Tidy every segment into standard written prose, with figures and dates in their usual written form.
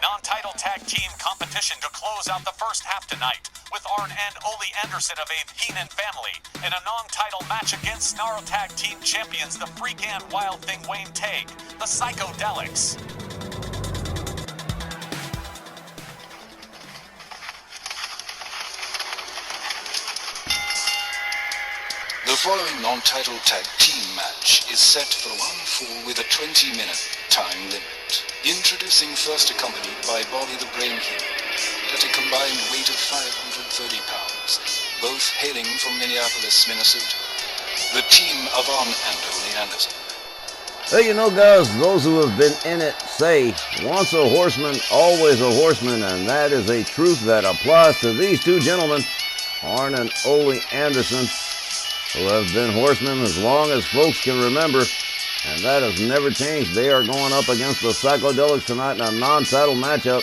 Non-title tag team competition to close out the first half tonight, with Arn and Ole Anderson of a Heenan family in a non-title match against Snarl Tag Team Champions, the Freak and Wild Thing Wayne Tague, the Psychodelixx. The following non-title tag team match is set for one fall with a 20-minute time limit. Introducing first accompanied by Bobby the Brain Heenan at a combined weight of 530 pounds, both hailing from Minneapolis, Minnesota. The team of Arn and Ole Anderson. Hey, you know, guys, those who have been in it say, once a horseman, always a horseman, and that is a truth that applies to these two gentlemen, Arn and Ole Anderson, who have been horsemen as long as folks can remember, and that has never changed. They are going up against the Psychodelixx tonight in a non-title matchup,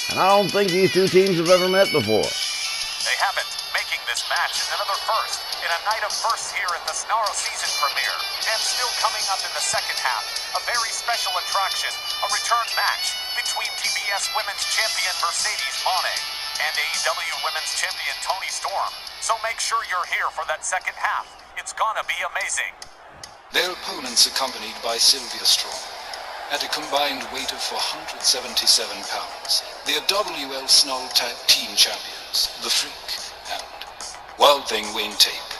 and I don't think these two teams have ever met before. They haven't. Making this match is another first in a night of firsts here at the Snarl season premiere, and still coming up in the second half, a very special attraction, a return match between TBS Women's Champion Mercedes Moné and AEW Women's Champion Toni Storm. So make sure you're here for that second half. It's gonna be amazing. Their opponents accompanied by Sylvia Strong at a combined weight of 477 pounds. The Rwl Sn Rl Tag Team Champions, the Freak and Wild Thing Wayne Tague,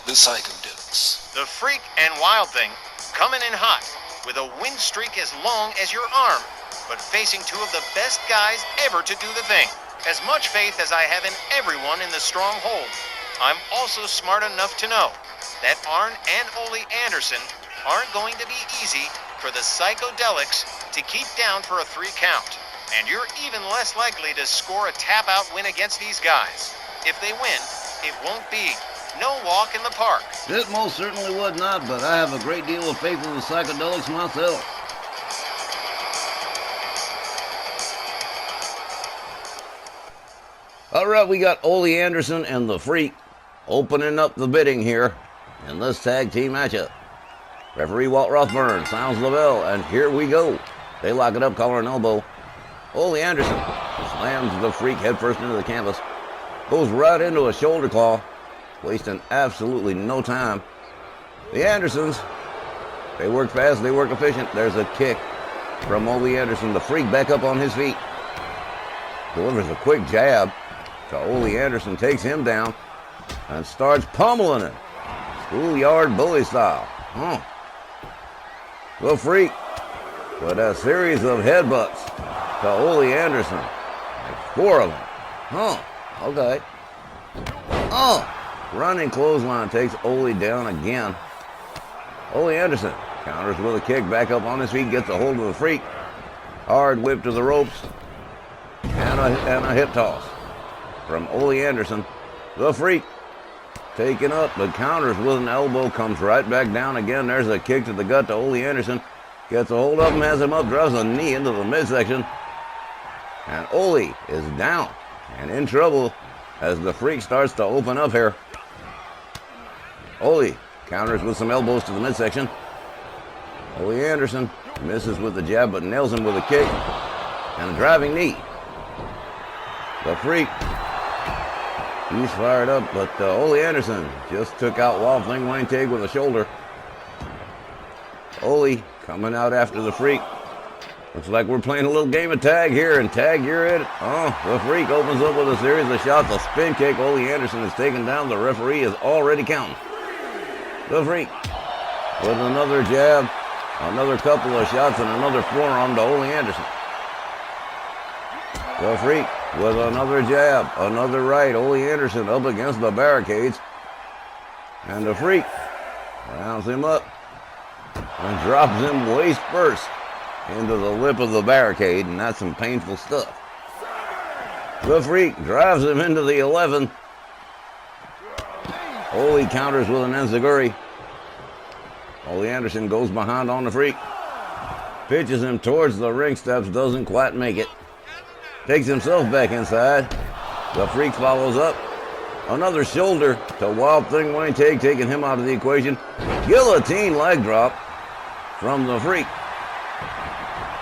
the Psychodelixx. The Freak and Wild Thing coming in hot with a win streak as long as your arm, but facing two of the best guys ever to do the thing. As much faith as I have in everyone in the stronghold, I'm also smart enough to know that Arn and Ole Anderson aren't going to be easy for the Psychodelixx to keep down for a 3 count. And you're even less likely to score a tap-out win against these guys. If they win, it won't be no walk in the park. It most certainly would not, but I have a great deal of faith in the Psychodelixx myself. All right, we got Ole Anderson and the Freak opening up the bidding here in this tag team matchup. Referee Walt Rothburn sounds the bell, and here we go. They lock it up, collar and elbow. Ole Anderson slams the Freak headfirst into the canvas, goes right into a shoulder claw, wasting absolutely no time. The Andersons, they work fast, they work efficient. There's a kick from Ole Anderson. The Freak back up on his feet, delivers a quick jab to Ole Anderson, takes him down, and starts pummeling him, schoolyard bully style. The Freak with a series of headbutts to Ole Anderson. Like 4 of them. Okay. Running clothesline takes Ole down again. Ole Anderson counters with a kick, back up on his feet, gets a hold of the Freak. Hard whip to the ropes, and a hip toss from Ole Anderson. The Freak taken up, but counters with an elbow, comes right back down again. There's a kick to the gut to Ole Anderson. Gets a hold of him, has him up, drives a knee into the midsection. And Ole is down and in trouble as the Freak starts to open up here. Ole counters with some elbows to the midsection. Ole Anderson misses with the jab, but nails him with a kick and a driving knee. The Freak, he's fired up, but Ole Anderson just took out Wild Thing Wayne Tague with a shoulder. Ole coming out after the Freak. Looks like we're playing a little game of tag here, and tag, you're it. The Freak opens up with a series of shots. A spin kick. Ole Anderson is taken down. The referee is already counting. The Freak with another jab, another couple of shots, and another forearm to Ole Anderson. The Freak with another jab, another right. Ole Anderson up against the barricades. And the Freak rounds him up and drops him waist first into the lip of the barricade, and that's some painful stuff. The Freak drives him into the 11. Ole counters with an enziguri. Ole Anderson goes behind on the Freak. Pitches him towards the ring steps, doesn't quite make it. Takes himself back inside. The Freak follows up. Another shoulder to Wild Thing Wayne Tague, taking him out of the equation. Guillotine leg drop from the Freak.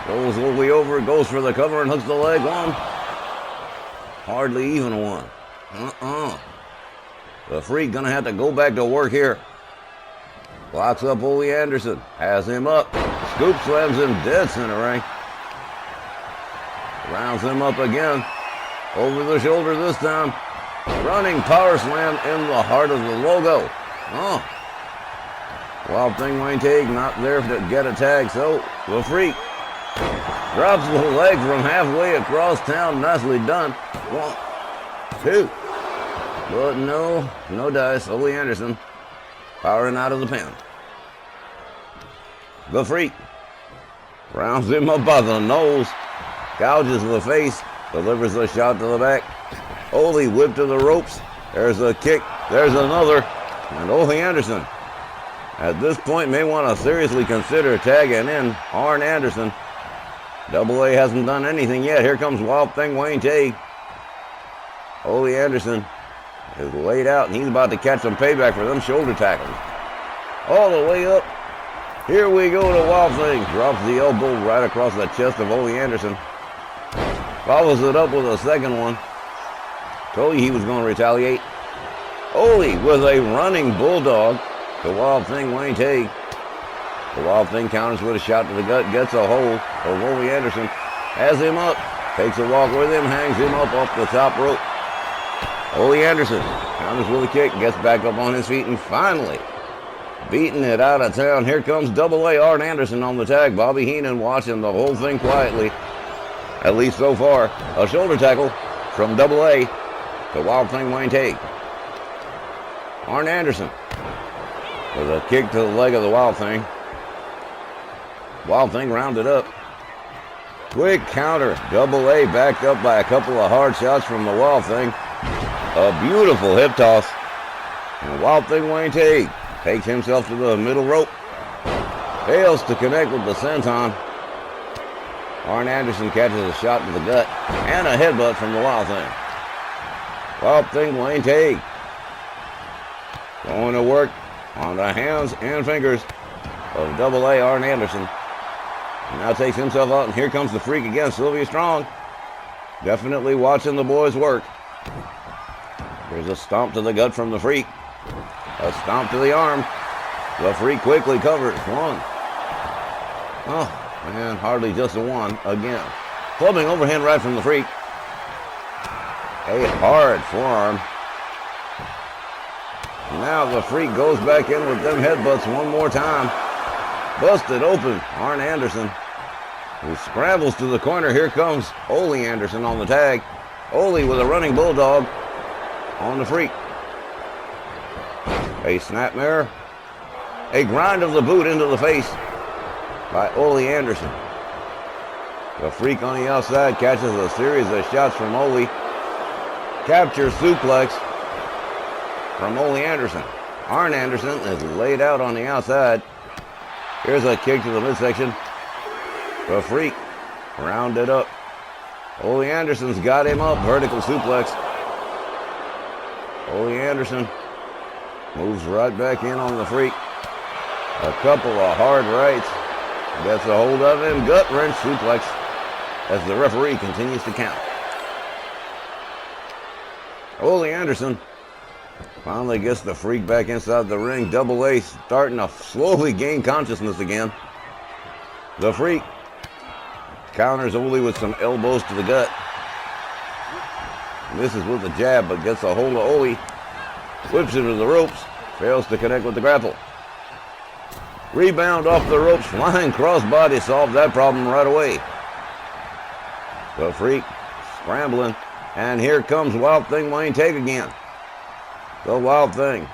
Rolls Ole over, goes for the cover and hooks the leg. One. Hardly even one. The Freak gonna have to go back to work here. Locks up Ole Anderson. Has him up. Scoop slams him dead center ring. Rounds him up again. Over the shoulder this time. Running power slam in the heart of the logo. Wild Thing Wayne Teague not there to get a tag, so the Freak drops the leg from halfway across town. Nicely done. 1, 2. But no dice. Ole Anderson powering out of the pen. The Freak rounds him up by the nose. Gouges the face. Delivers a shot to the back. Ole whipped to the ropes. There's a kick. There's another. And Ole Anderson, at this point, may want to seriously consider tagging in Arn Anderson. Double A hasn't done anything yet. Here comes Wild Thing Wayne Teague. Ole Anderson is laid out, and he's about to catch some payback for them shoulder tackles. All the way up. Here we go to Wild Thing. Drops the elbow right across the chest of Ole Anderson. Follows it up with a second one. Told you he was going to retaliate. Ole with a running bulldog to Wild Thing Wayne Teague. The Wild Thing counters with a shot to the gut. Gets a hold of Ole Anderson. Has him up. Takes a walk with him. Hangs him up off the top rope. Ole Anderson counters with a kick. Gets back up on his feet and finally beating it out of town. Here comes Double A Arn Anderson on the tag. Bobby Heenan watching the whole thing quietly. At least so far. A shoulder tackle from Double A to Wild Thing Wayne Teague. Arn Anderson with a kick to the leg of the Wild Thing. Wild Thing rounded up. Quick counter. Double A backed up by a couple of hard shots from the Wild Thing. A beautiful hip toss. And Wild Thing Wayne Teague takes himself to the middle rope. Fails to connect with the senton. Arn Anderson catches a shot to the gut and a headbutt from the Wild Thing. Wild Thing Wayne Teague going to work on the hands and fingers of Double A Arn Anderson. And now takes himself out, and here comes the Freak again, Sylvia Strong. Definitely watching the boys work. There's a stomp to the gut from the Freak. A stomp to the arm. The Freak quickly covers. One. Oh, man, hardly just a one again. Clubbing overhand right from the Freak. A hard forearm. Now the Freak goes back in with them headbutts one more time. Busted open. Arn Anderson, who scrambles to the corner. Here comes Ole Anderson on the tag. Ole with a running bulldog on the Freak. A snapmare. A grind of the boot into the face by Ole Anderson. The Freak on the outside catches a series of shots from Ole. Capture suplex from Ole Anderson. Arn Anderson is laid out on the outside. Here's a kick to the midsection. The Freak rounded up. Ole Anderson's got him up. Vertical suplex. Ole Anderson moves right back in on the Freak. A couple of hard rights. Gets a hold of him. Gut wrench suplex as the referee continues to count. Ole Anderson finally gets the Freak back inside the ring. Double A starting to slowly gain consciousness again. The Freak counters Ole with some elbows to the gut. Misses with the jab, but gets a hold of Ole. Whips into the ropes. Fails to connect with the grapple. Rebound off the ropes. Flying crossbody solved that problem right away. The Freak scrambling. And here comes Wild Thing Wayne Teague again. The Wild Thing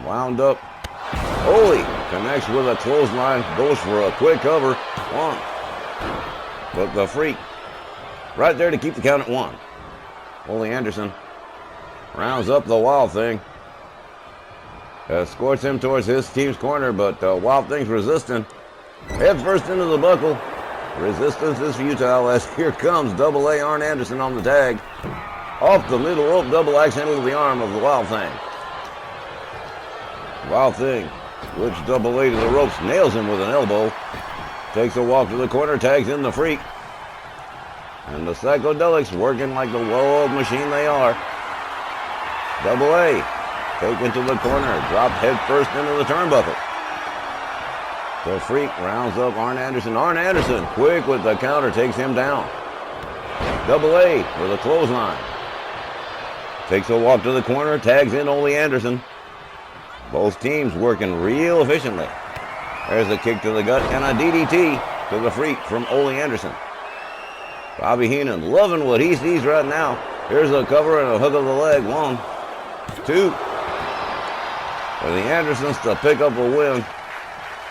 wound up. Ole connects with a clothesline. Goes for a quick cover. One. But the Freak right there to keep the count at one. Ole Anderson rounds up the Wild Thing. Escorts him towards his team's corner, but Wild Thing's resisting. Head first into the buckle. Resistance is futile as here comes Double A Arn Anderson on the tag. Off the middle rope, double axe handle to the arm of the Wild Thing. Wild Thing whips Double A to the ropes, nails him with an elbow. takes a walk to the corner, tags in the Freak. And the Psychodelixx working like the well-oiled machine they are. Double A, taken to the corner, dropped head first into the turnbuckle. The Freak rounds up Arn Anderson. Arn Anderson, quick with the counter, takes him down. Double A with a clothesline. Takes a walk to the corner, tags in Ole Anderson. Both teams working real efficiently. There's a kick to the gut and a DDT to the Freak from Ole Anderson. Bobby Heenan loving what he sees right now. Here's a cover and a hook of the leg. 1, 2. For the Andersons to pick up a win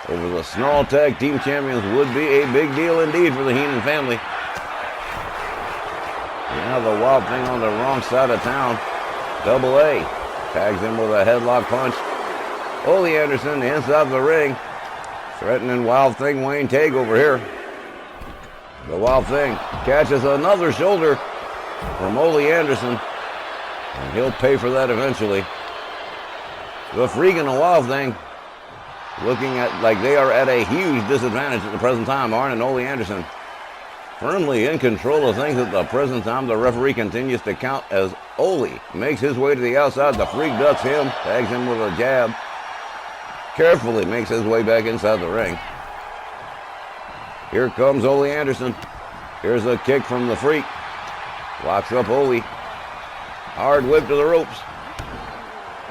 over the Snarl Tag Team Champions would be a big deal indeed for the Heenan family. Now the Wild Thing on the wrong side of town. Double A tags him with a headlock punch. Ole Anderson inside the ring, threatening Wild Thing Wayne Tague over here. The Wild Thing catches another shoulder from Ole Anderson, and he'll pay for that eventually. The Freak and the Wild Thing looking at like they are at a huge disadvantage at the present time. Arn and Ole Anderson firmly in control of things at the present time. The referee continues to count as Ole makes his way to the outside. The Freak ducks him, tags him with a jab. Carefully makes his way back inside the ring. Here comes Ole Anderson. Here's a kick from the Freak. Locks up Ole. Hard whip to the ropes.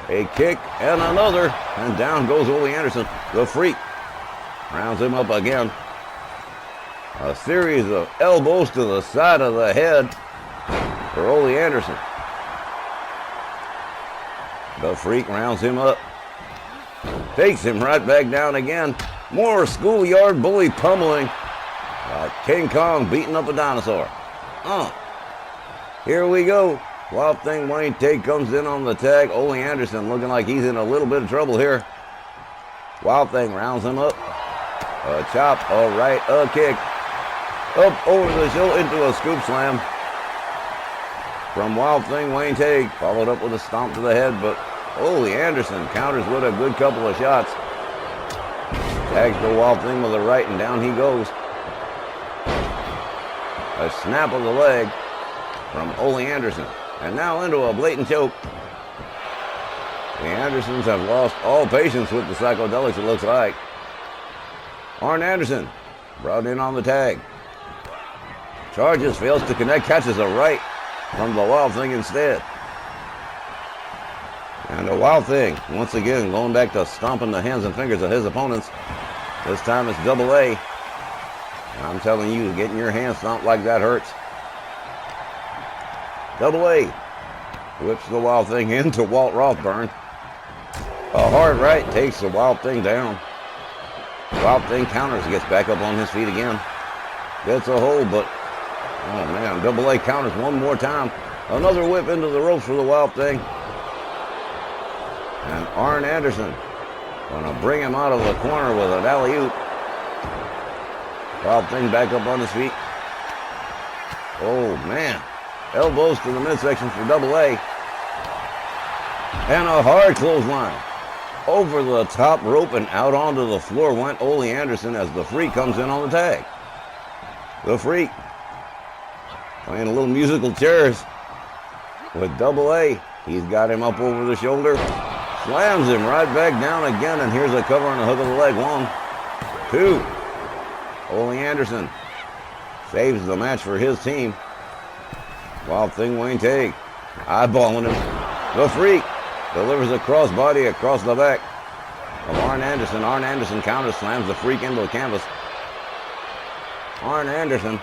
A kick and another. And down goes Ole Anderson. The Freak rounds him up again. A series of elbows to the side of the head for Ole Anderson. The Freak rounds him up. Takes him right back down again. More schoolyard bully pummeling. King Kong beating up a dinosaur. Here we go. Wild Thing Wayne Tague comes in on the tag. Ole Anderson looking like he's in a little bit of trouble here. Wild Thing rounds him up. A chop, a right, a kick. Up over the shoulder into a scoop slam from Wild Thing Wayne Tague. Followed up with a stomp to the head, but Ole Anderson counters with a good couple of shots. Tags the Wild Thing with a right, and down he goes. A snap of the leg from Ole Anderson. And now into a blatant choke. The Andersons have lost all patience with the Psychodelixx, it looks like. Arn Anderson brought in on the tag. Charges, fails to connect, catches a right from the Wild Thing instead. And the Wild Thing, once again, going back to stomping the hands and fingers of his opponents. This time it's Double A. And I'm telling you, getting your hands stomped like that hurts. Double A whips the Wild Thing into Walt Rothburn. A hard right takes the Wild Thing down. Wild Thing counters, gets back up on his feet again. Gets a hold, but oh man, Double A counters one more time. Another whip into the ropes for the Wild Thing. And Arn Anderson gonna bring him out of the corner with an alley-oop. Wild Thing back up on his feet. Oh man. Elbows to the midsection for Double A. And a hard clothesline. Over the top rope and out onto the floor went Ole Anderson as the Freak comes in on the tag. The Freak playing a little musical chairs with Double A. He's got him up over the shoulder. Slams him right back down again, and here's a cover and a hook of the leg. 1, 2. Ole Anderson saves the match for his team. Wild Thing Wayne Tague eyeballing him. The Freak delivers a crossbody across the back of Arn Anderson. Arn Anderson counter slams the Freak into the canvas. Arn Anderson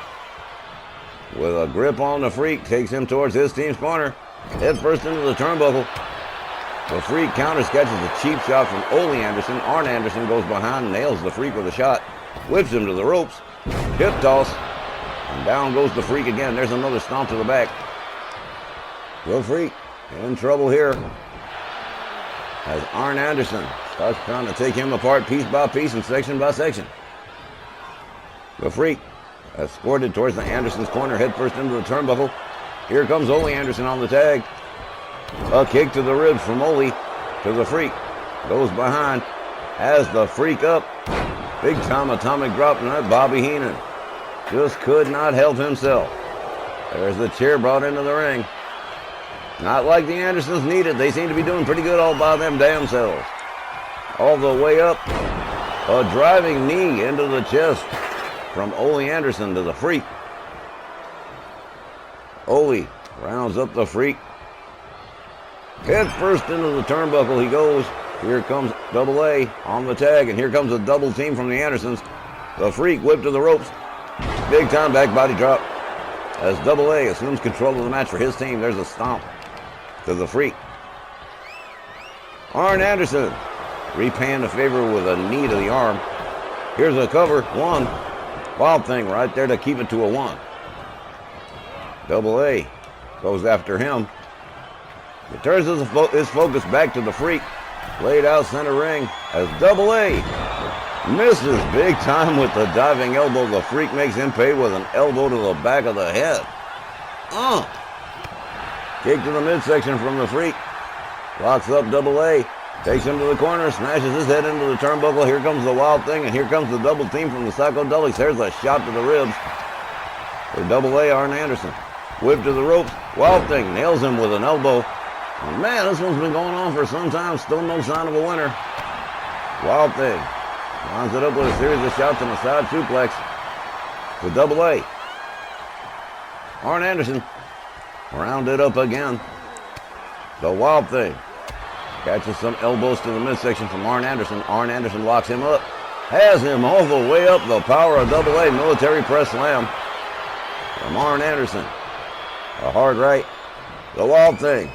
with a grip on the Freak takes him towards his team's corner. Head first into the turnbuckle. The Freak counters, catches a cheap shot from Ole Anderson. Arn Anderson goes behind, nails the Freak with a shot, whips him to the ropes, hip toss, and down goes the Freak again. There's another stomp to the back. The Freak in trouble here as Arn Anderson starts trying to take him apart piece by piece and section by section. The Freak escorted towards the Anderson's corner, head first into the turnbuckle. Here comes Ole Anderson on the tag. A kick to the ribs from Ole to the Freak. Goes behind, has the Freak up, Big time atomic drop tonight. Bobby Heenan just could not help himself. There's the chair brought into the ring. Not like the Andersons need it. They seem to be doing pretty good all by them damn selves. All the way up. A driving knee into the chest from Ole Anderson to the Freak. Ole rounds up the Freak. Head first into the turnbuckle he goes. Here comes Double A on the tag, and here comes a double team from the Andersons. The Freak whipped to the ropes. Big time back body drop. As Double A assumes control of the match for his team, there's a stomp to the Freak. Arn Anderson repaying the favor with a knee to the arm. Here's a cover. One. Wild Thing right there to keep it to a one. Double A goes after him. He turns his focus back to the Freak. Laid out center ring as Double A misses big time with the diving elbow. The Freak makes him pay with an elbow to the back of the head. Kick to the midsection from the Freak. Locks up Double A. Takes him to the corner, smashes his head into the turnbuckle. Here comes the Wild Thing, and here comes the double team from the Psychodelixx. There's a shot to the ribs for Double A, Arn Anderson. Whip to the ropes. Wild Thing nails him with an elbow. And man, this one's been going on for some time. Still no sign of a winner. Wild Thing lines it up with a series of shots and a side suplex to Double A. Arn Anderson rounded up again. The Wild Thing catches some elbows to the midsection from Arn Anderson. Arn Anderson locks him up. Has him all the way up. The power of Double A. Military press slam from Arn Anderson. A hard right. The Wild Thing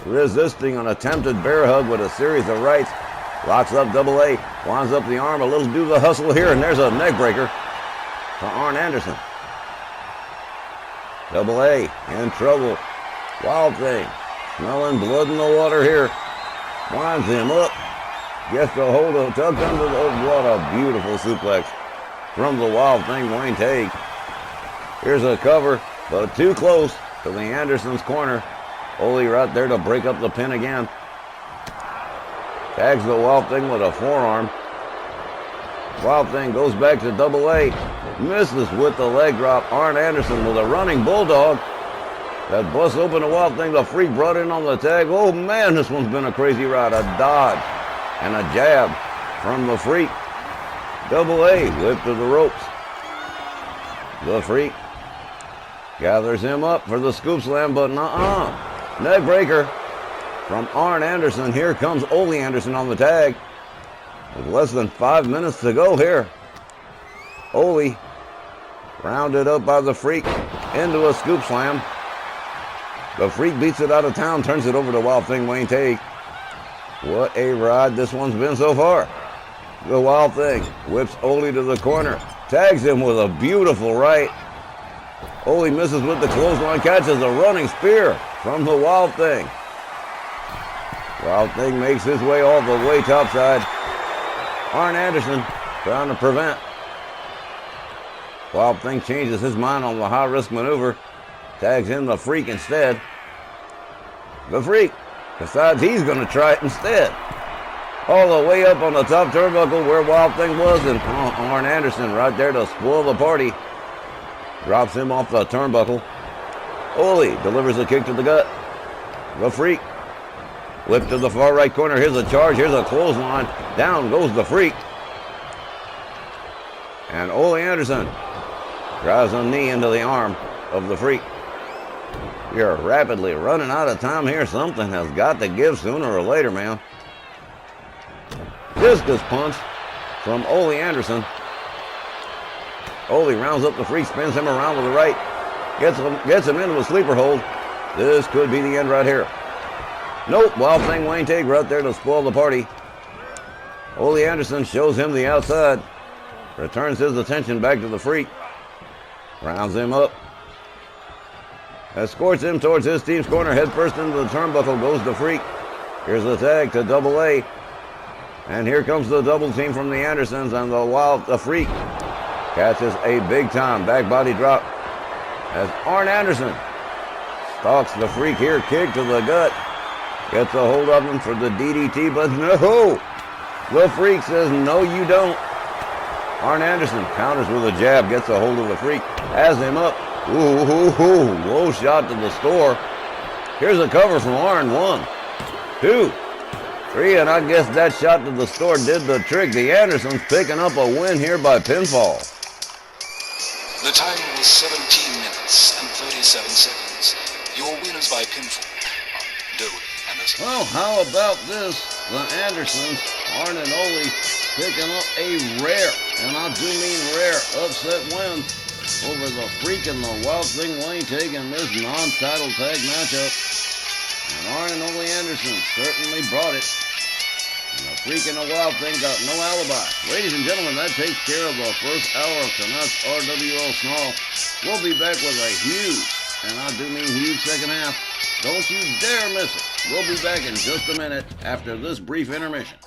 resisting an attempted bear hug with a series of rights. Locks up Double A. Winds up the arm. A little do the hustle here. And there's a neck breaker to Arn Anderson. Double A in trouble. Wild Thing smelling blood in the water here. Winds him up. Gets a hold of, tucked under the, what a beautiful suplex from the Wild Thing, Wayne Tague. Here's a cover, but too close to the Andersons' corner. Ole right there to break up the pin again. Tags the Wild Thing with a forearm. Wild Thing goes back to Double A. Misses with the leg drop. Arn Anderson with a running bulldog. That busts open the Wild Thing. The Freak brought in on the tag. Oh man, this one's been a crazy ride. A dodge and a jab from the Freak. Double A whipped to the ropes. The Freak gathers him up for the scoop slam, but neck breaker from Arn Anderson. Here comes Ole Anderson on the tag. With less than 5 minutes to go here. Ole rounded up by the Freak into a scoop slam. The Freak beats it out of town, turns it over to Wild Thing, Wayne Tague. What a ride this one's been so far. The Wild Thing whips Ole to the corner, tags him with a beautiful right. Ole misses with the clothesline, catches a running spear from the Wild Thing. Wild Thing makes his way all the way topside. Arn Anderson trying to prevent. Wild Thing changes his mind on the high-risk maneuver. Tags in the Freak instead. The Freak decides he's going to try it instead. All the way up on the top turnbuckle where Wild Thing was, and Arn Anderson right there to spoil the party. Drops him off the turnbuckle. Ole delivers a kick to the gut. The Freak whip to the far right corner. Here's a charge. Here's a clothesline. Down goes the Freak. And Ole Anderson drives a knee into the arm of the Freak. We are rapidly running out of time here. Something has got to give sooner or later, man. Discus punch from Ole Anderson. Ole rounds up the Freak, spins him around with the right. Gets him into a sleeper hold. This could be the end right here. Nope, Wild Thing Wayne Tague right there to spoil the party. Ole Anderson shows him the outside. Returns his attention back to the Freak. Rounds him up. Escorts him towards his team's corner. Head first into the turnbuckle goes the Freak. Here's the tag to Double A. And here comes the double team from the Andersons, and the Freak catches a big time back body drop as Arn Anderson stalks the Freak here. Kick to the gut. Gets a hold of him for the DDT, but no. The Freak says, no, you don't. Arn Anderson counters with a jab, gets a hold of the Freak, has him up. Ooh, low shot to the store. Here's a cover from Arn. 1, 2, 3, and I guess that shot to the store did the trick. The Andersons picking up a win here by pinfall. The time was 17 minutes and 37 seconds. Your winners by pinfall are Ole Anderson. Well, how about this? The Andersons, Arn and Ole, picking up a rare, and I do mean rare, upset win over the Freak and the Wild Thing Wayne taking this non-title tag matchup. And Arn and Ole Anderson certainly brought it. And the Freak and the Wild Thing got no alibi. Ladies and gentlemen, that takes care of the first hour of tonight's RWL Sn Rl. We'll be back with a huge, and I do mean huge, second half. Don't you dare miss it. We'll be back in just a minute after this brief intermission.